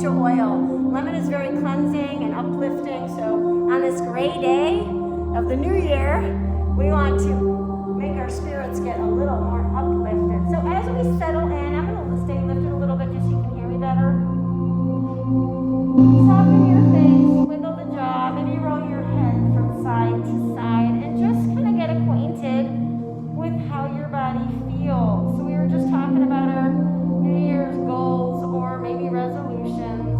essential oil. Lemon is very cleansing and uplifting. So on this gray day of the new year, we want to make our spirits get a little more uplifted. So as we settle in, I'm going to stay lifted a little bit just so you can hear me better. Soften your face, wiggle the jaw, maybe roll your head from side to side, and just kind of get acquainted with how your body feels. So we were just talking about our New Year's goals or maybe resolutions.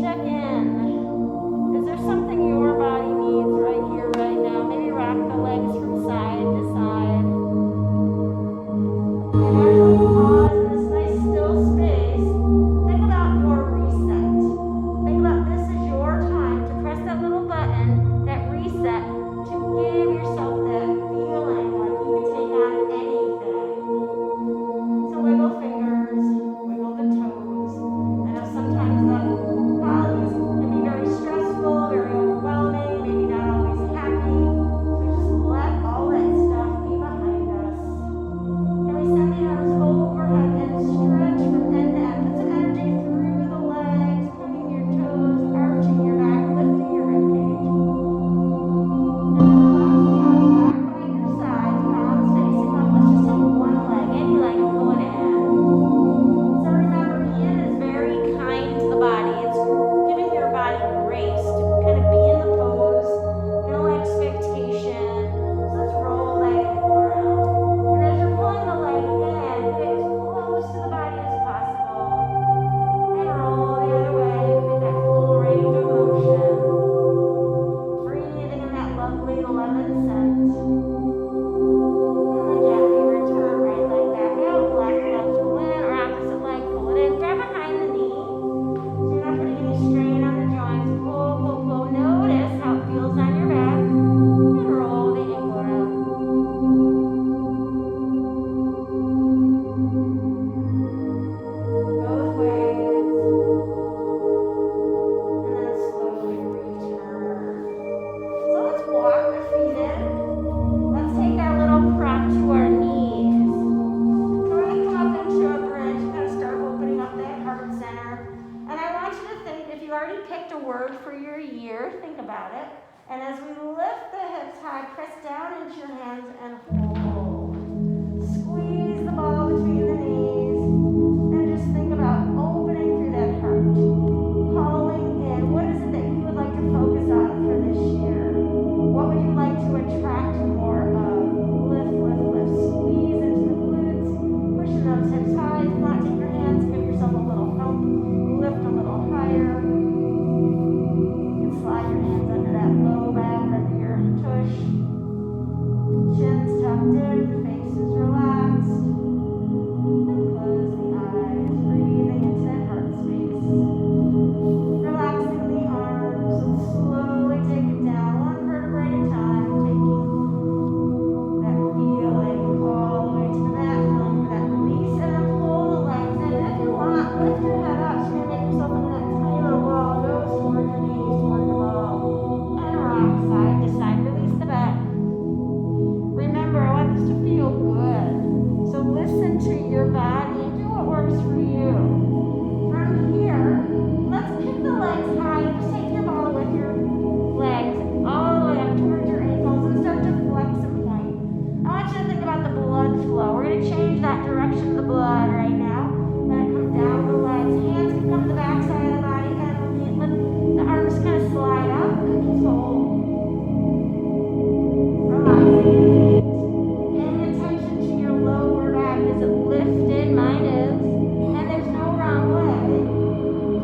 Check in. Is there something your body needs right here, right now? Maybe rock the legs from side to side. And as we pause in this nice still space, think about your reset. Think about this is your time to press that little button, that reset, to give yourself that feeling like you can take on anything. So wiggle fingers, wiggle the toes. I know sometimes the holidays can be very stressful, very overwhelming, maybe not always happy. So just let all that stuff be behind us. Can we send the arms overhead and stretch from end to end? Put some energy through the legs, pointing your toes, arching your back, lifting your ribcage. And then relax the arms back by your sides, palms facing up. Let's just take one leg, any leg, and pull it in. So remember, Yin is very kind to the body. It's giving your body grace to kind of be in the pose, no expectation. So let's roll that ankle around. And as you're pulling the leg in, get as close to the body as possible. And roll the other way, create that full range of motion. Breathing in that lovely lemon scent. And then gently return right leg back out, left leg pull in, or opposite leg pull it in. Grab behind the knee, so you're not putting any strain on the joints. Pull, pull, pull. Notice how it feels on your back, and roll the ankle around. Both ways, and then slowly return. So let's walk the feet in. Let's take our little prop to our knees. We're going to come up into a bridge, kind of start opening up that heart center. And I want you to think, if you already picked a word for your year, think about it. And as we lift the hips high, press down into your hands and hold. Squeeze the ball between the knees. And just think about opening through that heart. Calling in. What is it that you would like to focus on for this year? What would you like to attract more of? Lift, lift, lift. Squeeze into the glutes. Pushing those hips high. If you want, take your hands, give yourself a little hump. Lift a little higher. You can slide your hands under that low back, under your tush. Chin's tucked in, face is relaxed. And close the eyes, breathing into that heart space. Relaxing the arms, and slowly take it down, one vertebrae at a time, taking that feeling all the way to the mat, feeling for that release, and then pull the legs in. And if you want, lift your head up, so you're going to make yourself into that tiny little ball, nose toward your knees, toward the ball, and rock side to side, release the back. Remember, I want this to feel good. So listen to your body and do what works for you. From here, let's pick the legs high and just take your ball with your legs all the way up towards your ankles and start to flex and point. I want you to think about the blood flow. We're going to change that direction of the blood right now. Let it come down the legs. Hands can come to the back side of the body and let the arms kind of slide up and just hold. Relaxing. Paying attention to your lower back. Is it lifted? Mine is. And there's no wrong way.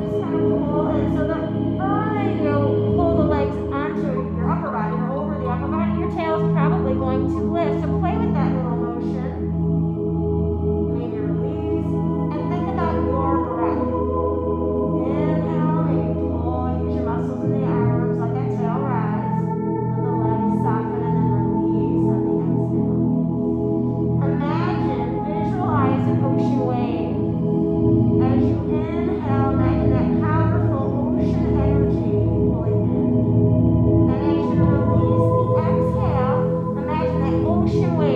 Just kind of pull in. So the further you pull the legs onto your upper body or over the upper body, your tail's probably going to lift. So play with that little motion. Maybe release. And think about your breath. Inhale, maybe pull, use your muscles in the arms, let that tail rise. Let the legs soften and then release on the exhale. Imagine, visualize an ocean wave. As you inhale, imagine that powerful ocean energy pulling in. And as you release the exhale, imagine that ocean wave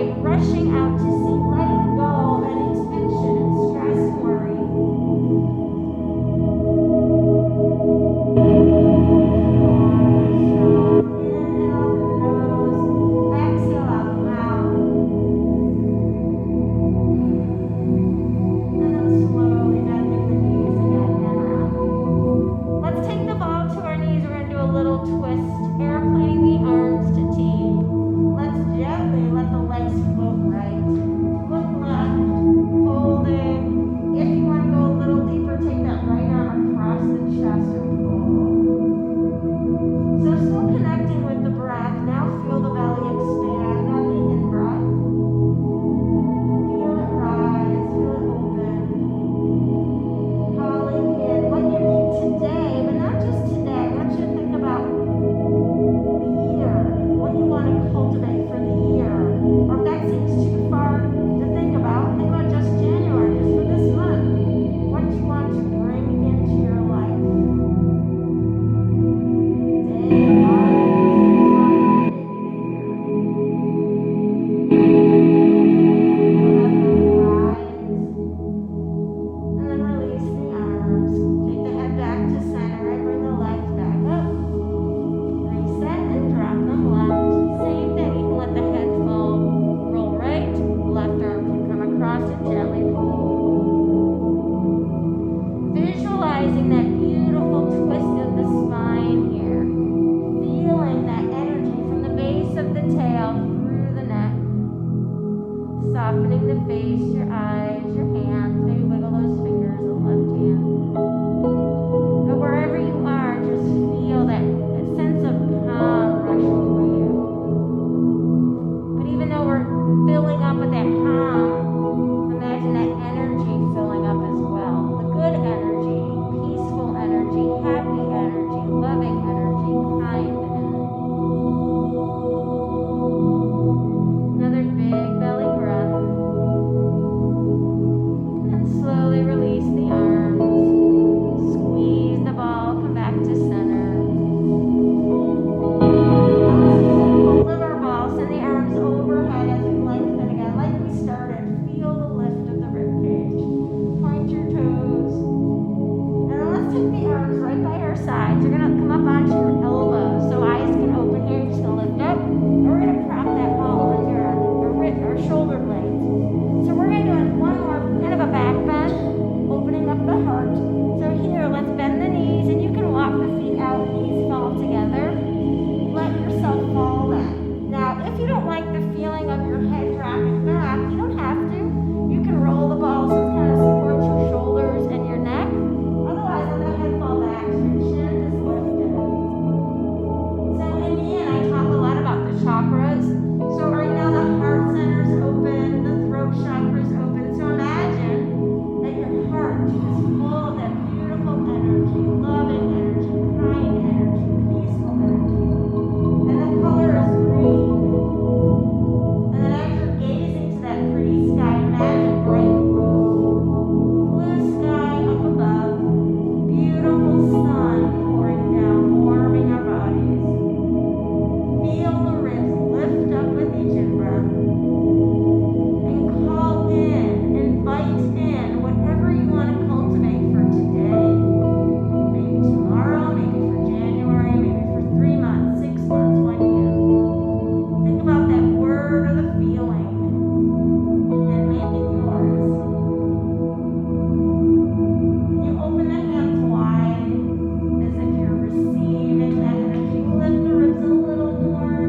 softening the face, your eyes, your hands. Maybe wiggle those fingers of the left hand. But wherever you are, just feel that sense of calm rush over you. But even though we're filling up with that calm, imagine that energy filling up as well. The good energy, peaceful energy, happy energy, loving energy, kind energy. Another big belly breath. And slowly release the arms. Squeeze the ball, come back to center. Hold of our ball, send the arms overhead as we lengthen again. Like we started, feel the lift of the rib cage. Point your toes. And then let's take the arms right by our sides. You're going to come up onto your elbows so eyes can open here. You're just going to lift up. And we're going to prop that ball under our shoulder blades. So we're going to do one more kind of a back bend, opening up the heart. So here, let's bend the knees, and you can walk the feet out, knees fall together. Let yourself fall back. Now, if you don't like the feeling of your head dropping back, you don't have to. You can roll the ball so it kind of supports your shoulders and your neck. Otherwise, let the head fall back. Your chin is lifted. So in Yin, I talk a lot about the chakras. So right now, the heart center is open, the throat chakra is open. So imagine that your heart is full of that beautiful energy, loving energy, kind energy, peaceful energy. And the color is green. And then as you're gazing to that pretty sky, imagine bright blue. Blue sky up above. Beautiful sun pouring down, warming our bodies. Feel the ribs lift up with each in-breath. And call in, invite in whatever you want to cultivate for today. Maybe tomorrow, maybe for January, maybe for 3 months, 6 months, 1 year. Think about that word or the feeling and make it yours. You open the hands wide as if you're receiving that energy. Lift the ribs a little more.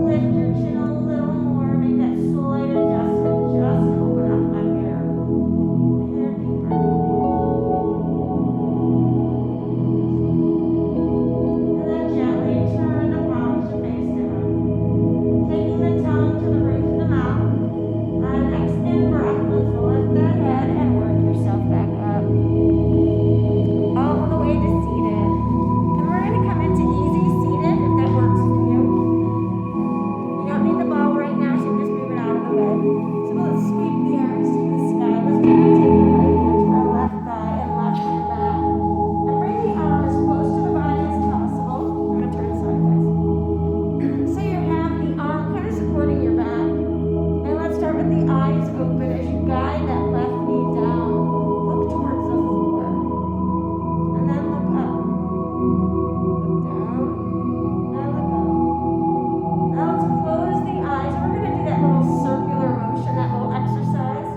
Lift your chin a little more. Make that slight adjustment. Just open up a hair. A hair deeper. And then gently turn the palms to face down. Taking the tongue to the roof of the mouth. On the next in-breath, let's lift that head and work yourself back up. All the way to seated. And we're going to come into easy seated if that works for you. You don't need the ball right now, so just move it out of the way. So let's sweep the arms to the sky. Let's take our right hand to our left thigh and left hand back. And bring the arm as close to the body as possible. I'm going to turn sideways. So you have the arm kind of supporting your back. And let's start with the eyes open as you guide that left knee down. Look towards the floor. And then look up. Look down. And look up. Now let's close the eyes. We're going to do that little circular motion, that little exercise.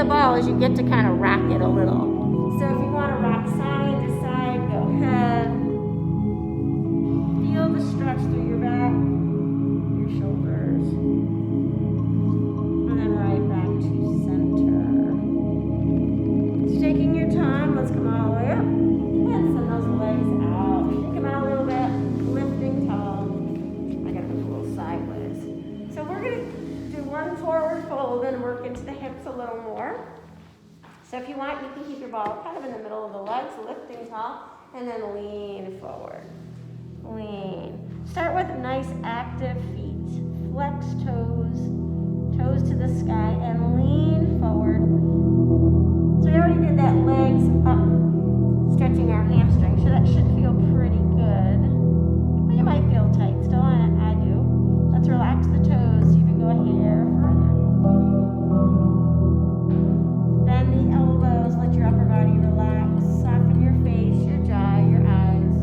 ball is you get to kind of rock it a little. So if you want to rock side to side, go ahead. Feel the stretch through your back, your shoulders. And then right back to center. So taking your time, let's come all the way up. And send those legs out. Shake them out a little bit, lifting tall. I gotta move a little sideways. So we're gonna do one forward fold and work into the hips a little more. So if you want, you can keep your ball kind of in the middle of the legs, lifting tall, and then lean forward. Lean. Start with nice active feet. Flex toes, toes to the sky, and lean forward. So we already did that legs up, stretching our hamstring, so that should feel pretty good. But you might feel tight still, and I do. Let's relax the toes so you can go a hair further. Bend the elbows, let your upper body relax. Soften your face, your jaw, your eyes.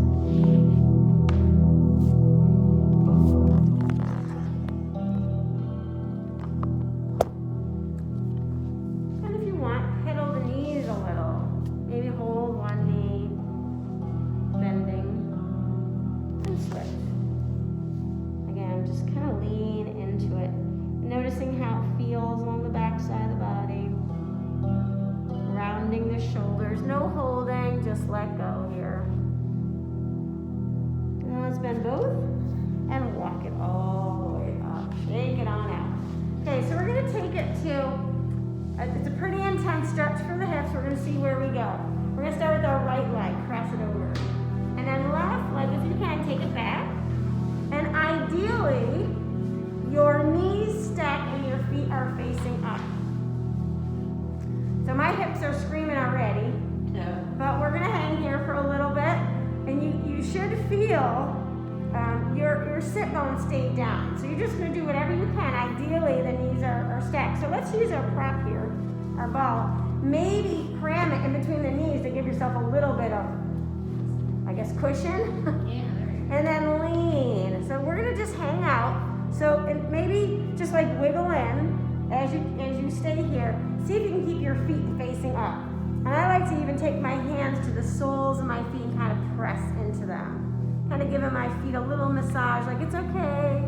And if you want, pedal the knees a little. Maybe hold one knee, bending, and switch. Again, just kind of lean into it. Noticing how it feels along the back side of the body. Rounding the shoulders, no holding, just let go here. Now let's bend both and walk it all the way up. Shake it on out. Okay, so we're gonna take it to, it's a pretty intense stretch from the hips. We're gonna see where we go. We're gonna start with our right leg, cross it over. And then left leg, if you can, take it back. And ideally, your knees stack and your feet are facing up. So my hips are screaming already, but we're gonna hang here for a little bit, and you should feel your sit bone stay down. So you're just gonna do whatever you can. Ideally, the knees are stacked. So let's use our prop here, our ball. Maybe cram it in between the knees to give yourself a little bit of, I guess, cushion. And then lean. So we're gonna just hang out. So maybe just like wiggle in as you stay here. See if you can keep your feet facing up. And I like to even take my hands to the soles of my feet and kind of press into them. Kind of giving my feet a little massage, like it's okay.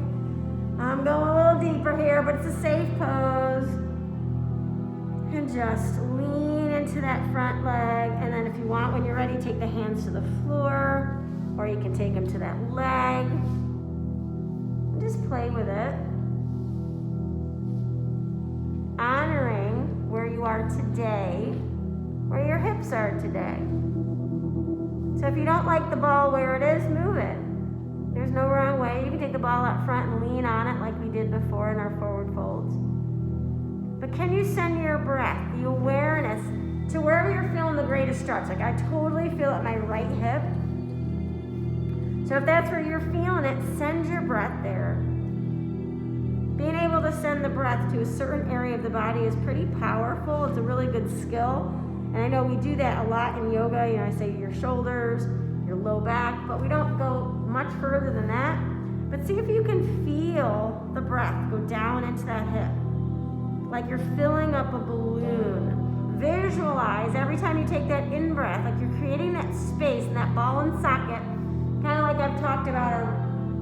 I'm going a little deeper here, but it's a safe pose. And just lean into that front leg. And then if you want, when you're ready, take the hands to the floor, or you can take them to that leg. And just play with it. Honoring where you are today, where your hips are today. So if you don't like the ball where it is, move it. There's no wrong way. You can take the ball up front and lean on it like we did before in our forward folds. But can you send your breath, the awareness, to wherever you're feeling the greatest stretch? Like I totally feel it in my right hip. So if that's where you're feeling it, send your breath there. Being able to send the breath to a certain area of the body is pretty powerful. It's a really good skill. And I know we do that a lot in yoga. You know, I say your shoulders, your low back, but we don't go much further than that. But see if you can feel the breath go down into that hip. Like you're filling up a balloon. Visualize every time you take that in breath, like you're creating that space in that ball and socket. Kind of like I've talked about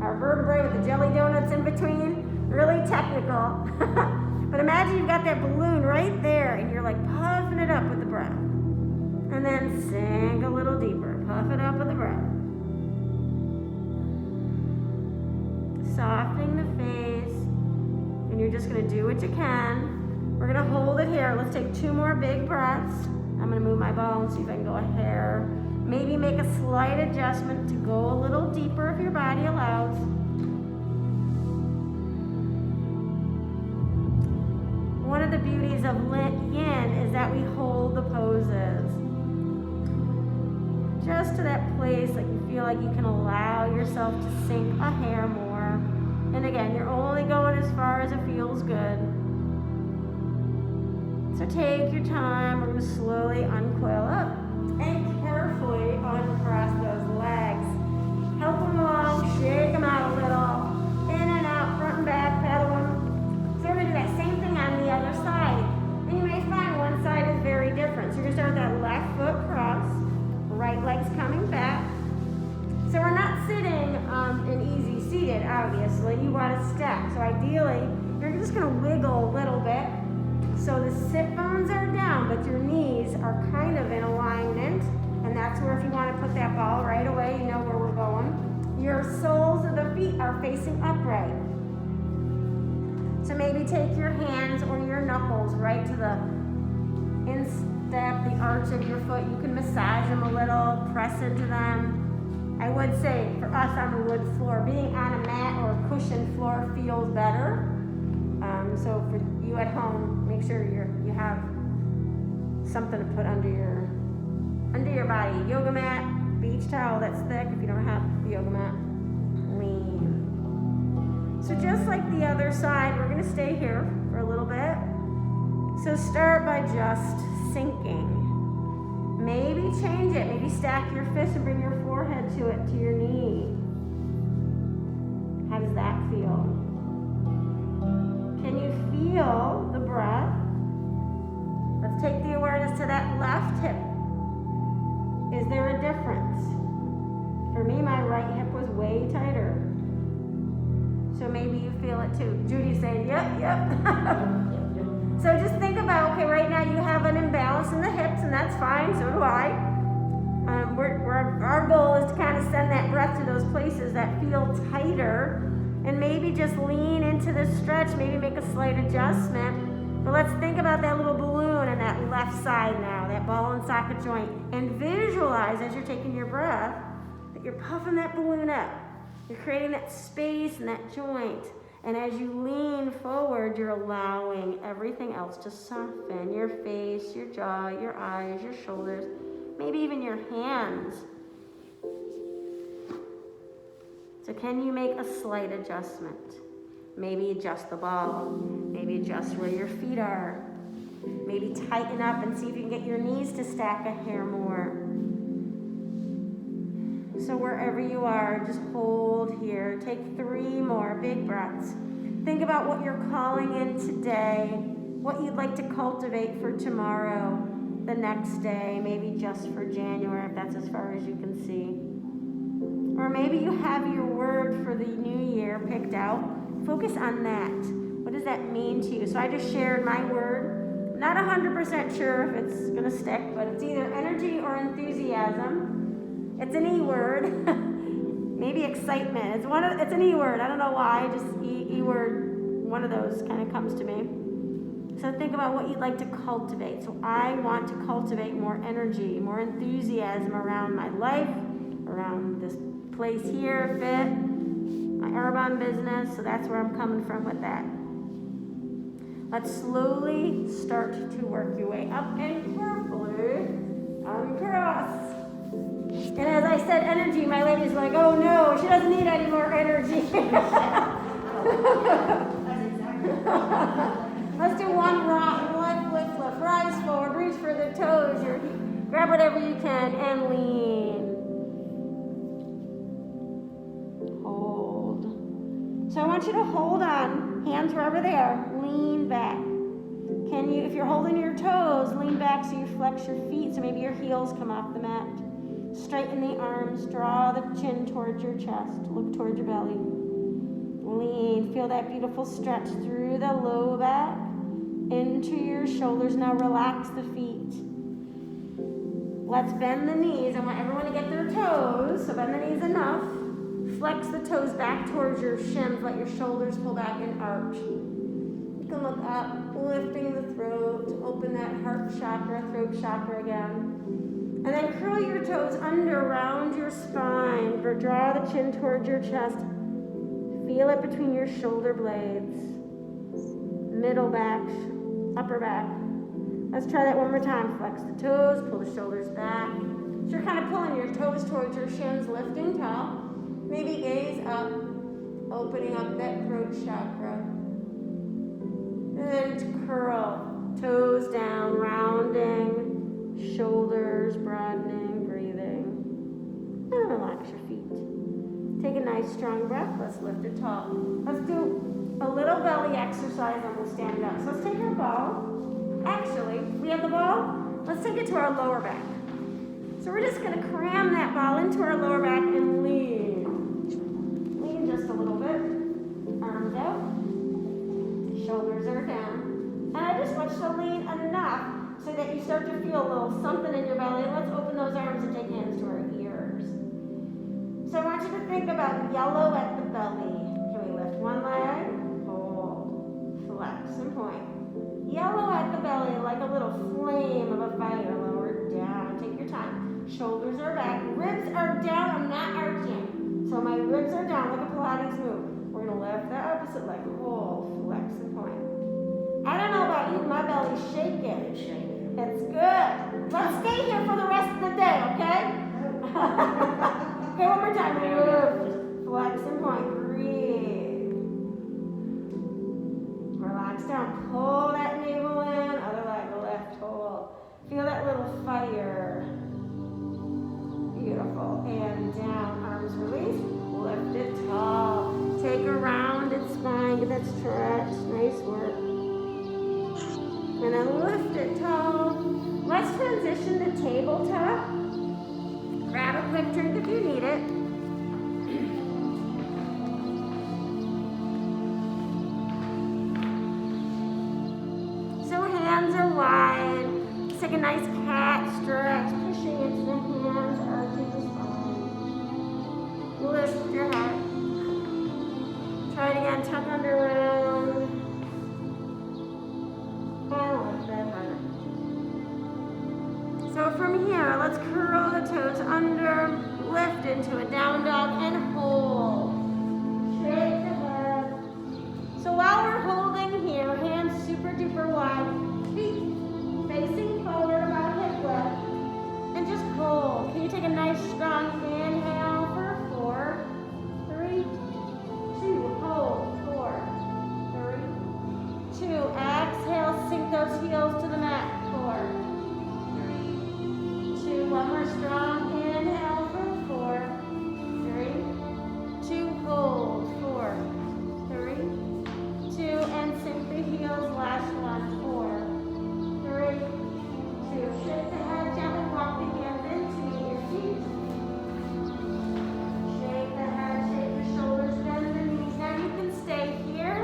our vertebrae with the jelly donuts in between. Really technical. But imagine you've got that balloon right there and you're like puffing it up with the breath. And then sink a little deeper. Puff it up with the breath. Softening the face. And you're just going to do what you can. We're going to hold it here. Let's take 2 more big breaths. I'm going to move my ball and see if I can go a hair. Maybe make a slight adjustment to go a little deeper if your body allows. One of the beauties of Yin is that we hold the poses. Just to that place that you feel like you can allow yourself to sink a hair more. And again, you're only going as far as it feels good. So take your time. We're going to slowly uncoil up and carefully uncross those legs. Help them along, shake them out a little. In and out, front and back, pedal them. So we're going to do that same thing on the other side. And you may find one side wiggle a little bit. So the sit bones are down, but your knees are kind of in alignment. And that's where, if you want to put that ball right away, you know where we're going. Your soles of the feet are facing upright. So maybe take your hands or your knuckles right to the instep, the arch of your foot. You can massage them a little, press into them. I would say for us on the wood floor, being on a mat or a cushioned floor feels better. So for you at home, make sure you have something to put under your body. Yoga mat, beach towel that's thick if you don't have the yoga mat. Lean. So just like the other side, we're gonna stay here for a little bit. So start by just sinking. Maybe change it. Maybe stack your fists and bring your forehead to your knee. How does that feel? Can you feel the breath? Let's take the awareness to that left hip. Is there a difference? For me, my right hip was way tighter. So maybe you feel it too. Judy's saying, yep. So just think about, okay, right now you have an imbalance in the hips, and that's fine, so do I. Our goal is to kind of send that breath to those places that feel tighter, and maybe just lean into the stretch, maybe make a slight adjustment. But let's think about that little balloon on that left side now, that ball and socket joint, and visualize as you're taking your breath that you're puffing that balloon up. You're creating that space in that joint. And as you lean forward, you're allowing everything else to soften. Your face, your jaw, your eyes, your shoulders, maybe even your hands. So can you make a slight adjustment? Maybe adjust the ball. Maybe adjust where your feet are. Maybe tighten up and see if you can get your knees to stack a hair more. So wherever you are, just hold here. Take 3 more big breaths. Think about what you're calling in today, what you'd like to cultivate for tomorrow, the next day, maybe just for January, if that's as far as you can see. Or maybe you have your word for the new year picked out. Focus on that. What does that mean to you? So I just shared my word. I'm not 100% sure if it's going to stick, but it's either energy or enthusiasm. It's an E word. Maybe excitement. It's an E word. I don't know why. Just E word. One of those kind of comes to me. So think about what you'd like to cultivate. So I want to cultivate more energy, more enthusiasm around my life, around this place here, fit, my urban business. So that's where I'm coming from with that. Let's slowly start to work your way up and carefully uncross. And as I said energy, my lady's like, oh no, she doesn't need any more energy. Let's do one rock, lift, rise forward, reach for the toes, grab whatever you can and lean. Hold. So I want you to hold on, hands wherever they are, lean back. Can you, if you're holding your toes, lean back so you flex your feet, so maybe your heels come off the mat. Straighten the arms, draw the chin towards your chest, look towards your belly. Lean, feel that beautiful stretch through the low back, into your shoulders. Now relax the feet. Let's bend the knees. I want everyone to get their toes, so bend the knees enough. Flex the toes back towards your shins, let your shoulders pull back and arch. You can look up, lifting the throat, open that heart chakra, throat chakra again. And then curl your toes under, around your spine. Draw the chin towards your chest. Feel it between your shoulder blades. Middle back, upper back. Let's try that one more time. Flex the toes, pull the shoulders back. So you're kind of pulling your toes towards your shins, lifting tall. Maybe gaze up, opening up that throat chakra. And then curl, toes down, rounding. Shoulders broadening, breathing. And relax your feet. Take a nice strong breath. Let's lift it tall. Let's do a little belly exercise and we'll stand up. So let's take our ball. Actually, we have the ball. Let's take it to our lower back. So we're just going to cram that ball into our lower back and lean. Lean just a little bit. Arms out. Shoulders are down. And I just want you to lean enough so that you start to feel a little something in your belly. Let's open those arms and take hands to our ears. So I want you to think about yellow at the belly. Can we lift one leg? Hold. Flex and point. Yellow at the belly like a little flame of a fire. Lower down. Take your time. Shoulders are back. Ribs are down. I'm not arching. So my ribs are down like a Pilates move. We're going to lift the opposite leg. Hold. Flex and point. I don't know about you. My belly's shaking. It's shaking. It's good. Let's stay here for the rest of the day, okay? Okay, one more time. Lift. Flex and point. Breathe. Relax down. Pull that navel in. Other leg, left, hold. Feel that little fire. Beautiful. And down. Arms release. Lift it tall. Take a rounded spine. Give that stretch. Nice work. And then lift it tall. Let's transition to tabletop. Grab a quick drink if you need it. So hands are wide. Let's take a nice cat stretch, pushing into the hands, arching the spine. Lift your heart. Try it again, tuck under round. And lift that heart. So from here, let's curl the toes under, lift into a down dog, and hold. Shake the head. So while we're holding here, hands super duper wide, feet facing forward about hip width, and just hold. Can you take a nice strong inhale for 4, 3, 2, hold, 4, 3, 2, exhale, sink those heels to the mat, 4, 2, one more strong inhale for 4, 3, 2, hold, 4, 3, 2, and sink the heels, last one, 4, 3, 2, shake the head, gently walk the hands into your feet, shake the head, shake the shoulders, bend the knees. Now you can stay here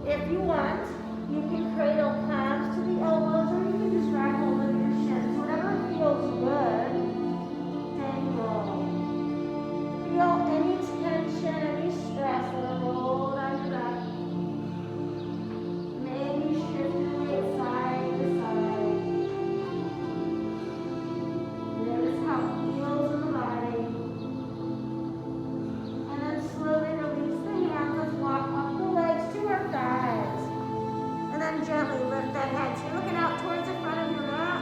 if you want. You can cradle palms to the elbows, or you can just grab hold of your shins, whatever feels good. And roll. Feel any tension, any stress, or roll on your back. Maybe shift your weight side to side. Notice how it feels in the body. And then slowly release the hands. Let's walk up the legs to our thighs. And then gently lift that head. So you're looking out towards the front of your mat.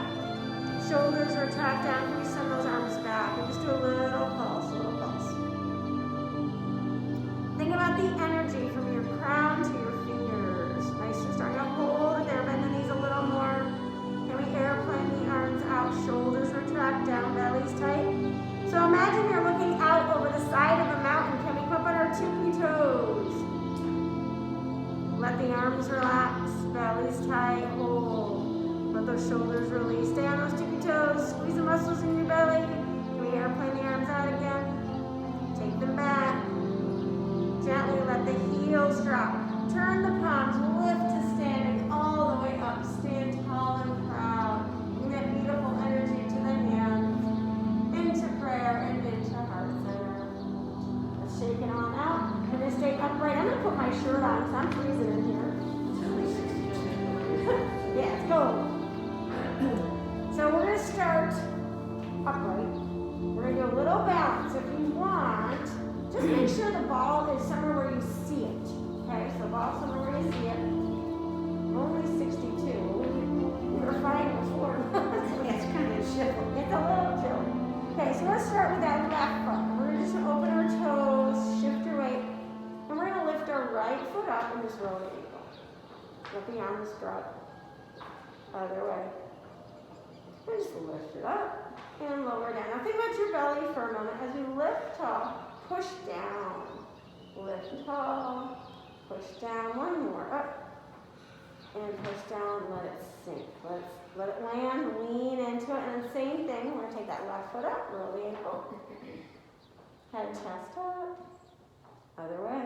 Shoulders are tucked down. Can we send those arms back? And just do a little pulse, a little pulse. Think about the energy from your crown to your fingers. Nice, you're starting to hold it there. Bend the knees a little more. Can we airplane the arms out? Shoulders retract down, belly's tight. So imagine you're looking out over the side of a mountain. Can we come up on our tippy toes? Let the arms relax, belly's tight, hold. Let those shoulders release. Stay on those tippy toes. Squeeze the muscles in your belly. Can we airplane the arms out again? Take them back. Gently let the heels drop. Turn the palms, lift to standing all the way up. Stand tall and proud. Bring that beautiful energy to the hands, into prayer and into heart center. Let's shake it on out. And then stay upright. I'm going to put my shirt on because I'm freezing in here. It's only 62 minutes. Yeah, it's cold. So we're going to start upright. We're going to do a little balance. If you want, just make sure the ball is somewhere where you see it. Okay, so ball somewhere where you see it. Only 62. We were fine before. It's kind of chill. It's a little chill. Okay, so let's start with that left foot. We're just going to open our toes, shift your weight, and we're going to lift our right foot up and just roll the ankle. Let the arms drop. Other way. And just lift it up and lower down. Now think about your belly for a moment. As we lift tall, push down. Lift tall, push down. One more. Up. And push down, let it sink. Let it land, lean into it. And the same thing, we're going to take that left foot up, roll the ankle. Head, chest up. Other way.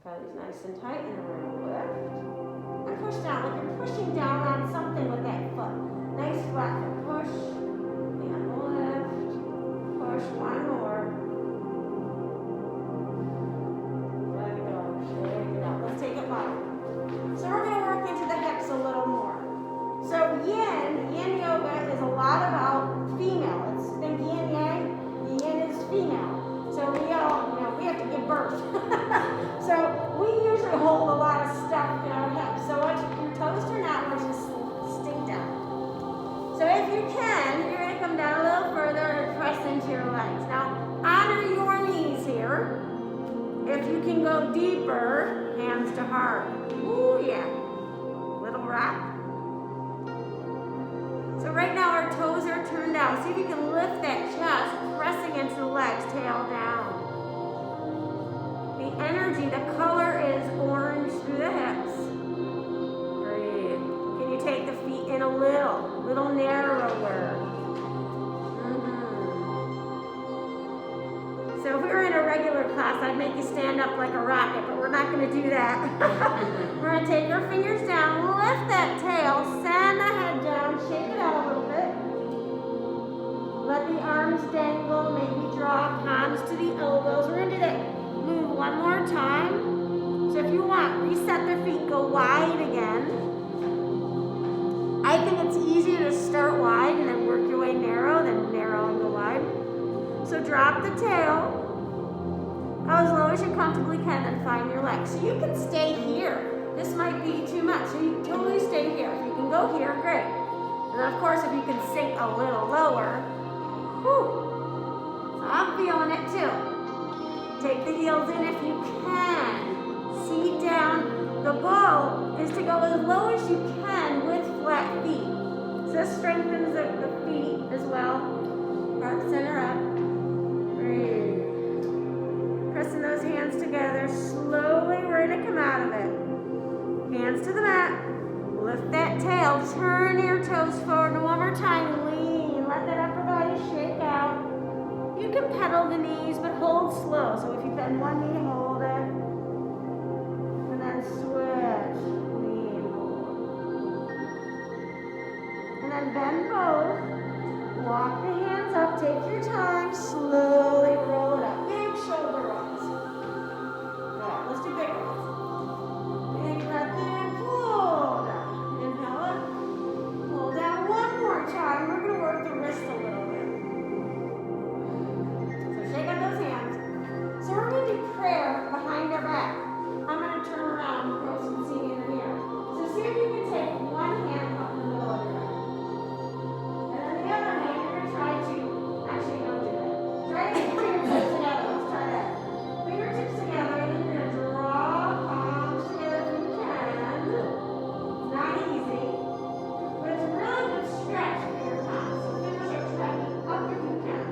Belly's nice and tight, and then we're going to lift. And push down, like you're pushing down on something with that foot. Nice flat foot. Push, and lift. Push, one more. Let it go, shake it out. Let's take it light. So we're going to work into the hips a little more. So Yin Yoga is a lot about female. It's think yin yang. Yin is female. So we all, we have to give birth. So we usually hold a lot of stuff in our hips. So once your toes turn out, we're just sink down. So if you can, you're going to come down a little further and press into your legs. Now honor your knees here. If you can go deeper, hands to heart. Ooh yeah. Little rock. So right now our toes are turned out. See if you can lift that chest, pressing into the legs, tail down. The energy, the color is orange through the hips. Breathe. Can you take the feet in a little narrower? So if we were in a regular class, I'd make you stand up like a rocket, but we're not going to do that. We're going to take our fingers down, lift that tail, send the head down, shake it out a little bit. Let the arms dangle, maybe draw palms to the elbows. We're going to do that move one more time. So if you want, reset the feet, go wide again. I think it's easier to start wide and then work your way narrow, then narrow and go wide. So drop the tail. Go as low as you comfortably can and find your legs. So you can stay here. This might be too much. So you totally stay here. If you can go here, great. And then of course if you can sink a little lower, whew. So I'm feeling it too. Take the heels in if you can. Seat down. The goal is to go as low as you can with flat feet. So this strengthens the feet as well. Heart center up. Breathe. Pressing those hands together. Slowly we're going to come out of it. Hands to the mat. Lift that tail. Turn your toes forward. And one more time. Lean. Let that upper body shake out. You can pedal the knees, but hold slow. So if you bend one knee, hold it. And then switch. Lean, hold. And then bend both. Walk the hands up. Take your time. Slowly roll it up. Big shoulder rolls. Yeah, let's do big ones. Big breath in. Pull down. Inhale up. Pull down one more time. We're going to work the wrist a little bit. Shake out those hands. So we're going to do prayer behind our back. I'm going to turn around. Girls can see me in the mirror. So see if you can take one hand up in the middle of your back. And then the other hand, you're going to try to, actually don't do that. Try to get your fingertips together. Let's try that. Fingertips together, and then you're going to draw palms together if you can. It's not easy, but it's a really good stretch for your palms. So fingers are tracking up if you can.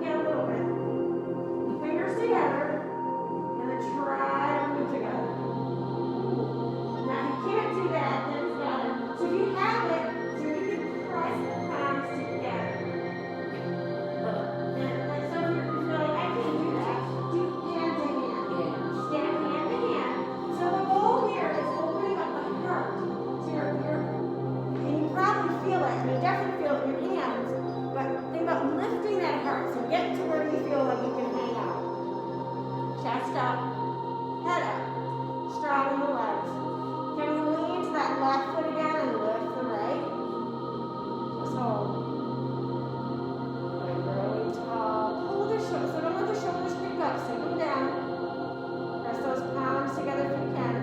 Get a little bit. Fingers together, and then try to move together. Now, if you can't do that, then it's got it. So if you have it, so you can press the palms together. And like, so if you feel like, I can't do that, do hand to hand. Stand hand to hand. So the goal here is opening up the heart. So you're and you probably feel it, and you definitely feel it in your hands, but think about lifting that heart. So get to where you feel like you can hang out. Chest up, head up, strong in the legs. Can you lean to that left foot again and lift the right? Just hold. Like really tall. Pull the shoulders, so don't let the shoulders creep up. Sink them down. Press those palms together if you can.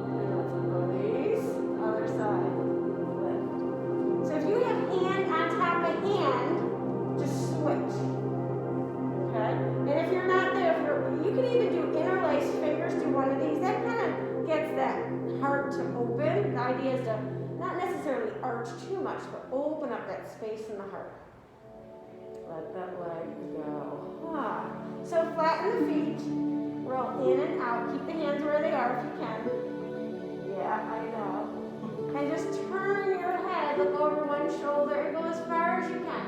And let's go these. Other side. Lift. So if you have hand on top of hand, just switch. Okay? And if you're not there, you can even do interlaced fingers, do one of these. That kind of gets that heart to open. The idea is to not necessarily arch too much, but open up that space in the heart. Let that leg go. So flatten the feet. Roll in and out. Keep the hands where they are if you can. Yeah, I know. And just turn your head, look over one shoulder, and go as far as you can.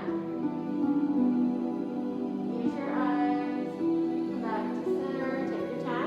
Use your eyes. Come back to center. Take your time.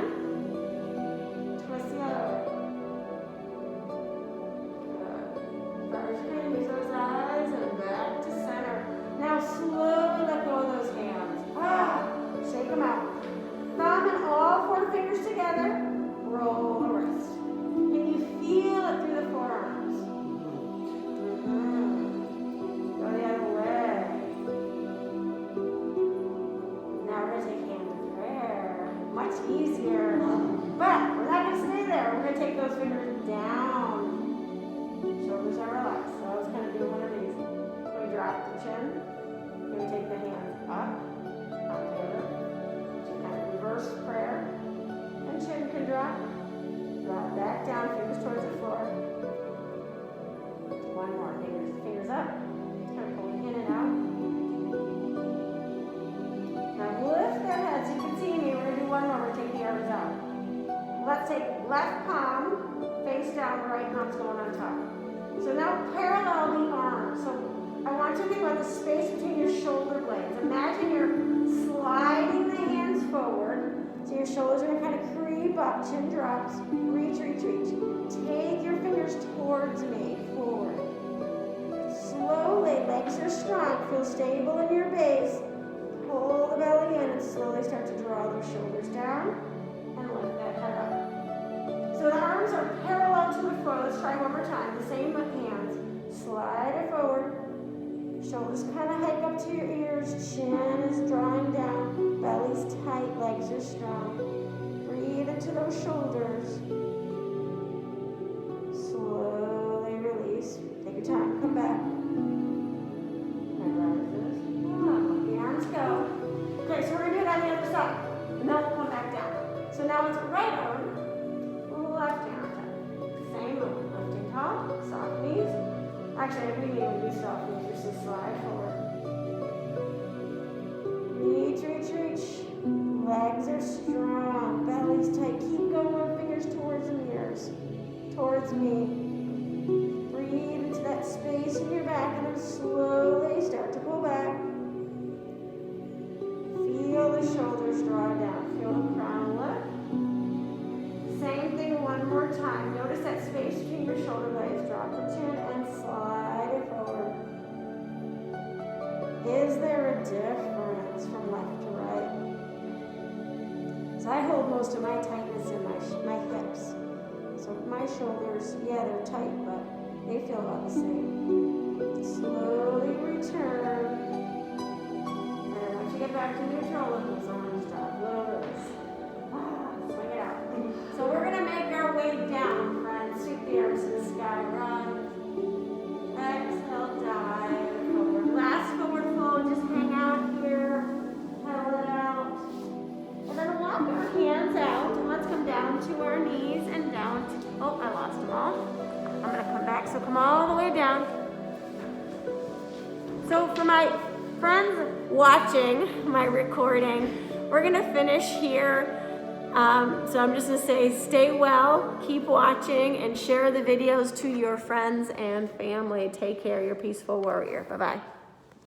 left palm face down, right palm's going on top. So now parallel the arms. So I want you to think about the space between your shoulder blades. Imagine you're sliding the hands forward. So your shoulders are going to kind of creep up, chin drops. Reach, reach, reach. Take your fingers towards me, forward. Slowly, legs are strong. Feel stable in your base. Pull the belly in and slowly start to draw those shoulders down and lift that head up. So the arms are parallel to the floor. Let's try one more time. The same with hands. Slide it forward. Shoulders kind of hike up to your ears. Chin is drawing down. Belly's tight. Legs are strong. Breathe into those shoulders. Slowly release. Take your time. Come back. Go. Okay, so we're going to do it on the other side. And then we'll come back down. So now it's right arm, left arm. Same move. Lifting tall, soft knees. Actually, we need to do soft knees. Just slide forward. Reach, reach, reach. Legs are strong. Belly's tight. Keep going. Fingers towards the ears. Towards me. Breathe into that space in your back and then slowly start to pull back. Feel the shoulders draw down. Feel the crown lift. Same thing one more time. Notice that space between your shoulder blades. Drop the chin and slide it forward. Is there a difference from left to right? So I hold most of my tightness in my hips. So my shoulders, yeah, they're tight, but they feel about the same. Slowly return. Get back to neutral with those arms drop. Little release. Swing it out. So we're going to make our way down, friends. Sweep the arms to the sky. Run. Exhale, dive forward. Last forward fold. Just hang out here. Pedal it out. And then walk our hands out. And let's come down to our knees and down to... Oh, I lost them all. I'm going to come back. So come all the way down. So for my friends watching my recording, we're gonna finish here. So I'm just gonna say stay well, keep watching, and share the videos to your friends and family. Take care, your peaceful warrior. Bye-bye.